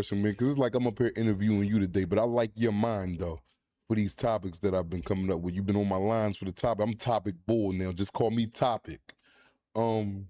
question, man, because it's like I'm up here interviewing you today, but I like your mind, though, for these topics that I've been coming up with. You've been on my lines for the topic. I'm topic bull now. Just call me topic. You're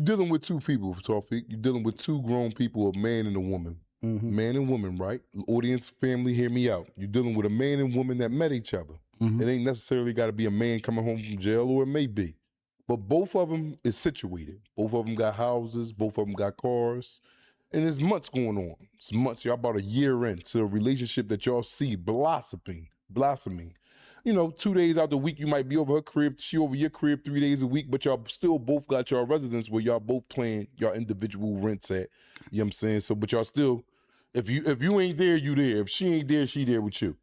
dealing with two people, Tawfiq. You're dealing with two grown people, a man and a woman. Man and woman, right? Audience, family, hear me out. You're dealing with a man and woman that met each other. It ain't necessarily got to be a man coming home from jail, or it may be. But both of them is situated. Both of them got houses. Both of them got cars. And there's months going on. It's months. Y'all about a year into a relationship that y'all see blossoming. You know, 2 days out the week, you might be over her crib, she over your crib 3 days a week, but y'all still both got your residence where y'all both paying y'all individual rents at. You know what I'm saying? So, but y'all still, if you ain't there, you there. If she ain't there, she there with you.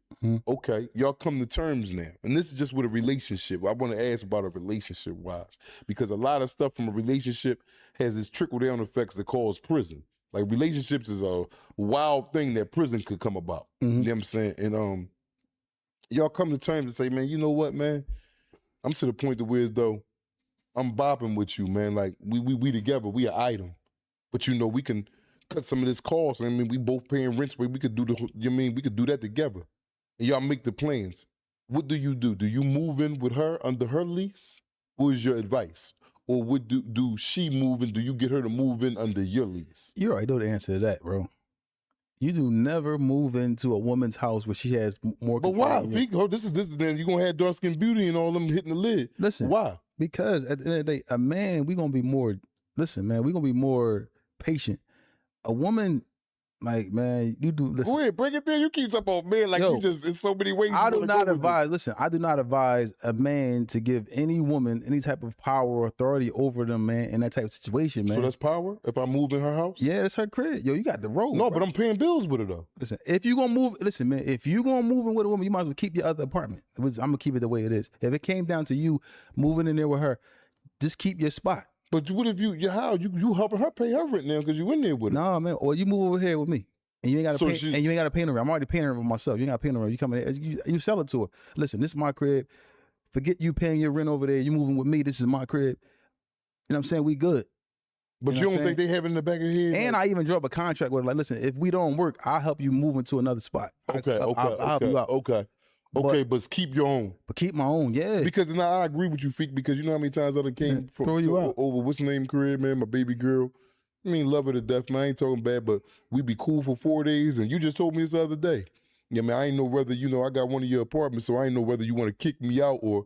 Okay, y'all come to terms now. And this is just with a relationship. I want to ask about a relationship wise, because a lot of stuff from a relationship has its trickle down effects that cause prison. Like relationships is a wild thing that prison could come about. You know what I'm saying? And y'all come to terms and say, man, you know what, man? I'm to the point to where as though I'm bopping with you, man. Like we together, we an item. But you know, we can cut some of this cost. I mean, we both paying rents, but we could do we could do that together. And y'all make the plans. What do? Do you move in with her under her lease? What is your advice? Or would do she move in? Do you get her to move in under your lease? You already know the answer to that, bro. You do never move into a woman's house where she has more control. But why? This is then you're gonna have dark skin beauty and all them hitting the lid. Listen, why? Because at the end of the day, a man, we're gonna be more, listen, man, we're gonna be more patient. A woman, like, man, you do listen. Go ahead, break it down. You keep up on man like you just in so many ways. I do not advise, listen, I do not advise a man to give any woman any type of power or authority over them, man, in that type of situation, man. So that's power? If I move in her house? Yeah, that's her crib. Yo, you got the road. No, bro. but I'm paying bills with her though. Listen, if you gonna move, listen, man, if you gonna move in with a woman, you might as well keep your other apartment. I'm gonna keep it the way it is. If it came down to you moving in there with her, just keep your spot. But what if you helping her pay her rent now because you in there with her? No, man, or you move over here with me. And you ain't got to pay. And you ain't got to pay her. I'm already paying her for myself. You ain't got to pay her. You come in, you sell it to her. Listen, this is my crib. Forget you paying your rent over there. You moving with me. This is my crib. You know what I'm saying? We good. But you don't think they have it in the back of your head? And I even draw up a contract with her. Like, listen, if we don't work, I'll help you move into another spot. I'll help you out. Okay, but keep your own. But keep my own, yeah. Because now I agree with you, Feek, because you know how many times I came from throw you out over what's the name crib, man, my baby girl. I mean, love her to death, man. I ain't talking bad, but we be cool for 4 days, and you just told me this the other day. Yeah, man, I ain't know whether, I got one of your apartments, so I ain't know whether you want to kick me out or,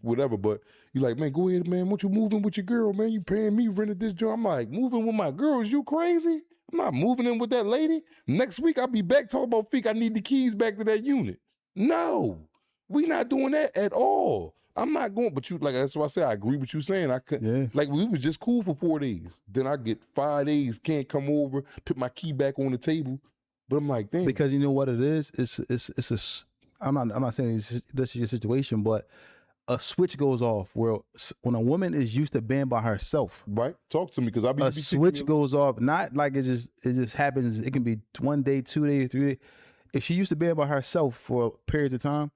whatever. But you like, man, go ahead, man. Won't you move in with your girl, man? You paying me rent at this joint. I'm like, moving with my girl? Is you crazy? I'm not moving in with that lady. Next week, I'll be back talking about Feek. I need the keys back to that unit. No, we not doing that at all. I'm not going, but that's why I say I agree with you saying. I couldn't, like we was just cool for 4 days. Then I get 5 days, can't come over, put my key back on the table. But I'm like, damn. Because you know what it is? I'm not saying this is your situation, but a switch goes off where when a woman is used to being by herself. Right. Talk to me, because I be a switch goes off. Not like it just happens. It can be 1 day, 2 days, 3 days. If she used to being by herself for periods of time,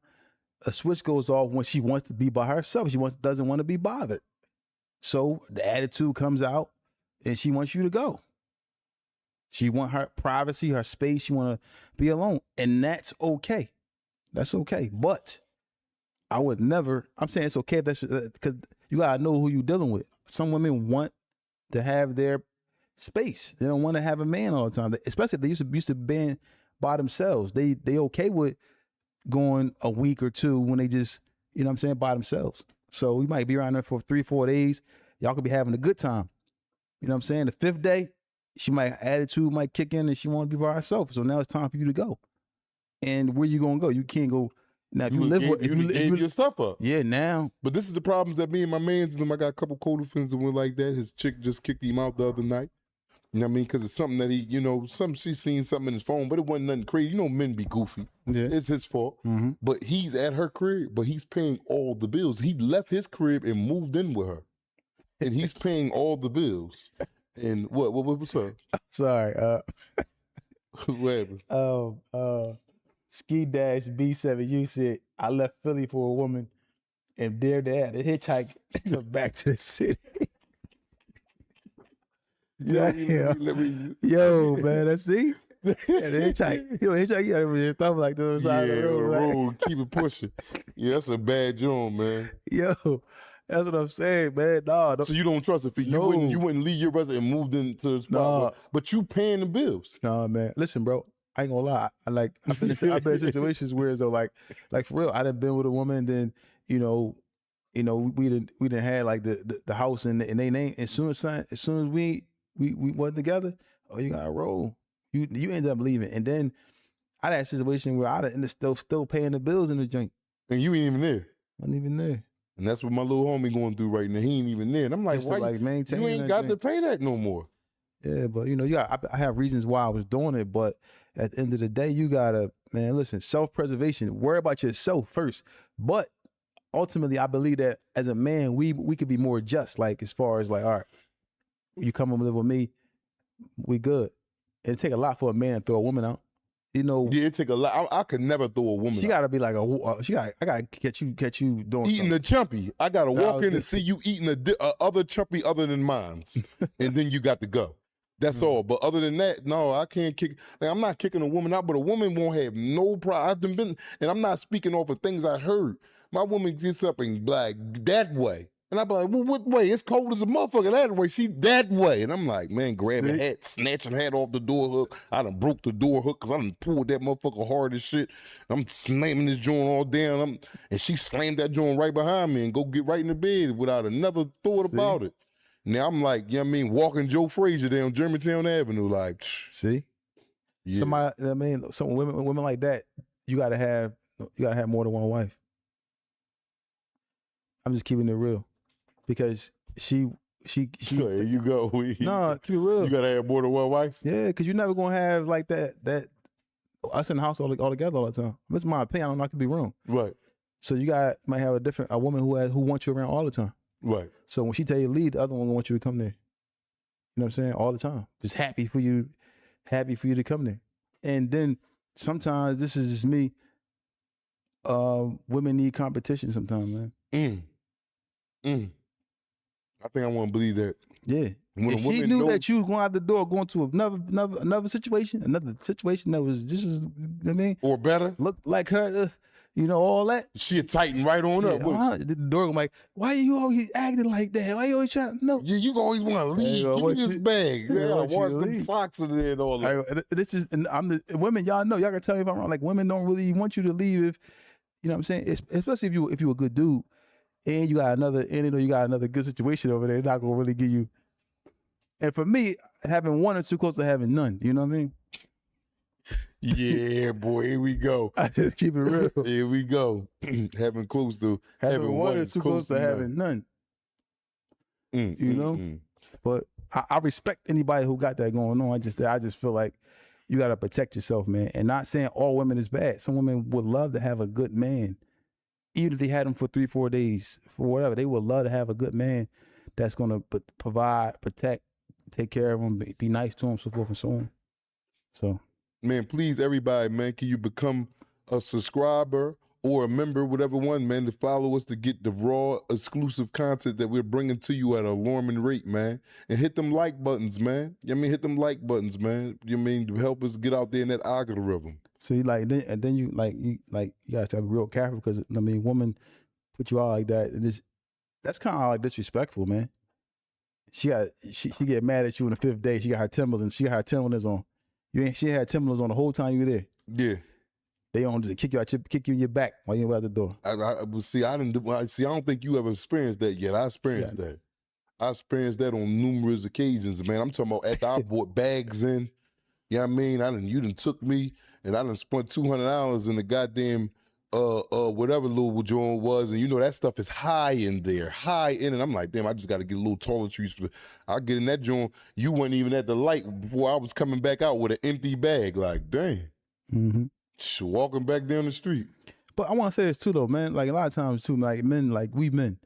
a switch goes off when she wants to be by herself. She doesn't want to be bothered. So the attitude comes out and she wants you to go. She want her privacy, her space. She want to be alone. And that's okay. That's okay. But I would never, I'm saying it's okay if that's, because you got to know who you're dealing with. Some women want to have their space. They don't want to have a man all the time. Especially if they used to be by themselves. They okay with going a week or two when they just, by themselves. So we might be around there for 3-4 days. Y'all could be having a good time. You know what I'm saying? The 5th day, attitude might kick in and she want to be by herself. So now it's time for you to go. And where you gonna go? You can't go. Now if you live with, you gave your stuff up. Yeah, now. But this is the problems that me and my man's and I got a couple co-defendants and went like that. His chick just kicked him out the other night. You know what I mean? Because it's something that he, she seen something in his phone, but it wasn't nothing crazy. Men be goofy. Yeah. It's his fault. But he's at her crib, but he's paying all the bills. He left his crib and moved in with her. And he's paying all the bills. And what's up? Sorry. What happened? Ski Dash B7, you said, I left Philly for a woman and there they had a hitchhike back to the city. Yeah, yo, man, that's see. Yeah, the hitchhike. Yo, hitchhike, you gotta your thumb like to the side of the road. Road, keep it pushing. Yeah, that's a bad joint, man. Yo, that's what I'm saying, man. Nah, so you don't trust it? For you wouldn't leave your residence and moved into the spot, but you paying the bills. Nah, man. Listen, bro. I ain't gonna lie. I've been in situations where though, like for real, I done been with a woman, then we didn't have like the house and they name. As soon as we wasn't together, oh, you gotta roll. You end up leaving, and then I had a situation where I'd end up still paying the bills in the joint, and you ain't even there. I wasn't even there. And that's what my little homie going through right now. He ain't even there. And I'm like, why like maintain you ain't got to pay that no more? Yeah, but I have reasons why I was doing it, but at the end of the day, you gotta, man, listen, self-preservation, worry about yourself first. But ultimately, I believe that as a man, we could be more just, like as far as like, all right, you come and live with me, we good. It take a lot for a man to throw a woman out. Yeah, it take a lot. I could never throw a woman. She gotta be like I gotta catch you doing eating the chumpy. I gotta walk in and see you eating other chumpy other than mine's, and then you got to go. That's all. But other than that, no, I can't kick. Like, I'm not kicking a woman out, but a woman won't have no problem. And I'm not speaking off of things I heard. My woman gets up and like that way. And I be like, well, what way? It's cold as a motherfucker that way. She that way. And I'm like, man, grabbing hat, snatching hat off the door hook. I done broke the door hook because I done pulled that motherfucker hard as shit. I'm slamming this joint all down. And she slammed that joint right behind me and go get right in the bed without a never thought about it. Now I'm like, you know what I mean, walking Joe Frazier down Germantown Avenue, like, see? Yeah. Some women like that, you gotta have more than one wife. I'm just keeping it real. Because she there you go. No, keep it real. You gotta have more than one wife? Yeah, because you're never gonna have like that us in the house all together all the time. That's my opinion. I could be wrong. Right. So you might have a woman who wants you around all the time. Right. So when she tell you to leave, the other one wants you to come there. You know what I'm saying? All the time. Just happy for you to come there. And then sometimes, this is just me, women need competition sometimes, man. I think I want to believe that. Yeah. If she knew that you was going out the door, going to another situation that was just as, I mean, or better, look like her, all that. She'd tighten right on up. The door, I'm like, why are you always acting like that? Why you always trying to know? You always want to leave. Give me this bag. I wash them socks in there and all that. This is, and I'm the women, y'all know, y'all can tell me if I'm wrong. Like, women don't really want you to leave if, you know what I'm saying? Especially if you a good dude and you got another good situation over there, they're not gonna really give you. And for me, having one is too close to having none. You know what I mean? Yeah, boy, here we go. I just keep it real. Here we go. Having one is too close to having none. But I respect anybody who got that going on. I just feel like you got to protect yourself, man. And not saying all women is bad. Some women would love to have a good man. Even if they had him for 3-4 days, for whatever, they would love to have a good man that's going to provide, protect, take care of them, be nice to them, so forth and so on. So, man, please, everybody, man, can you become a subscriber or a member, whatever one, man, to follow us to get the raw, exclusive content that we're bringing to you at an alarming rate, man. And hit them like buttons, man. Hit them like buttons, man. To help us get out there in that algorithm. So you then you guys have to be real careful because woman put you out like that. That's kind of like disrespectful, man. She get mad at you on the 5th day. She got her Timberlands. She got her Timberlands on. She had Timberlands on the whole time you were there. Yeah. They on to kick you in your back while you were at the door. I don't think you ever experienced that yet. I experienced that. I experienced that on numerous occasions, man. I'm talking about after I bought bags in. You know what I mean? You done took me and I done spent $200 in the goddamn whatever little joint was, and that stuff is high in there, and I'm like, damn, I just got to get a little toiletries. I get in that joint. You weren't even at the light before I was coming back out with an empty bag. Like, dang, walking back down the street. But I want to say this too, though, man. Like a lot of times too, like men, like we men,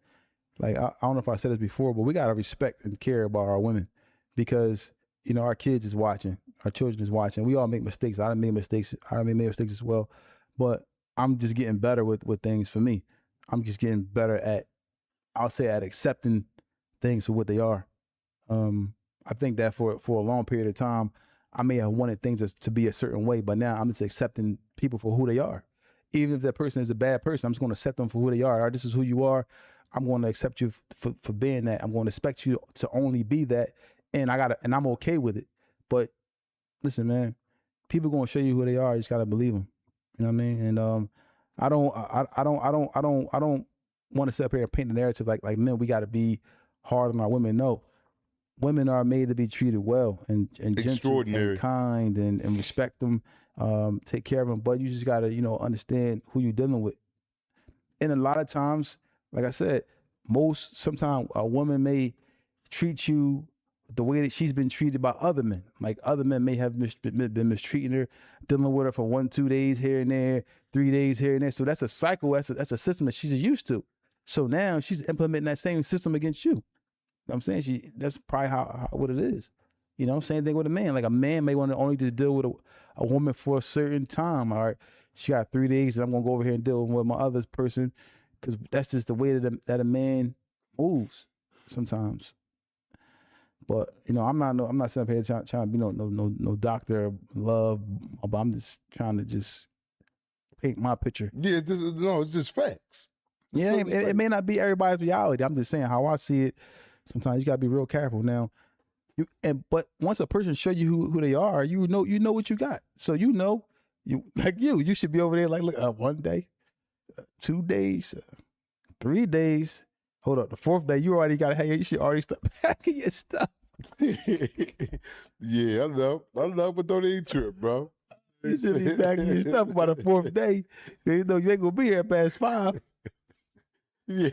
like I don't know if I said this before, but we gotta respect and care about our women because our kids is watching, our children is watching. We all make mistakes. I done made mistakes. I made mistakes as well, but I'm just getting better with things for me. I'm just getting better at accepting things for what they are. I think that for a long period of time, I may have wanted things to be a certain way, but now I'm just accepting people for who they are. Even if that person is a bad person, I'm just going to accept them for who they are. All right, this is who you are. I'm going to accept you for being that. I'm going to expect you to only be that, and I'm okay with it. But listen, man, people going to show you who they are. You just got to believe them. You know what I mean? And I don't want to sit up here and paint the narrative like men, we got to be hard on our women. No, women are made to be treated well and gentle and kind and respect them, take care of them. But you just got to, understand who you're dealing with. And a lot of times, like I said, sometimes a woman may treat you the way that she's been treated by other men. Like other men may have been mistreating her, dealing with her for 1-2 days here and there, 3 days here and there. So that's a cycle. That's a system that she's used to. So now she's implementing that same system against you. I'm saying that's probably how what it is. Same thing with a man. Like a man may want to only just deal with a woman for a certain time. All right, she got 3 days, and I'm gonna go over here and deal with my other person, because that's just the way that a man moves sometimes. But I'm not sitting up here trying to be no doctor of love, but I'm just trying to just paint my picture. Yeah, it's just facts. Yeah, it may not be everybody's reality. I'm just saying how I see it. Sometimes you gotta be real careful. Now, but once a person show you who they are, you know what you got. So you should be over there like, look, 1 day, 2 days, 3 days. Hold up, the 4th day you already gotta have. You should already start packing your stuff. Yeah, I know, but don't even trip, bro. You should be packing your stuff by the 4th day. You ain't gonna be here past 5. Yeah.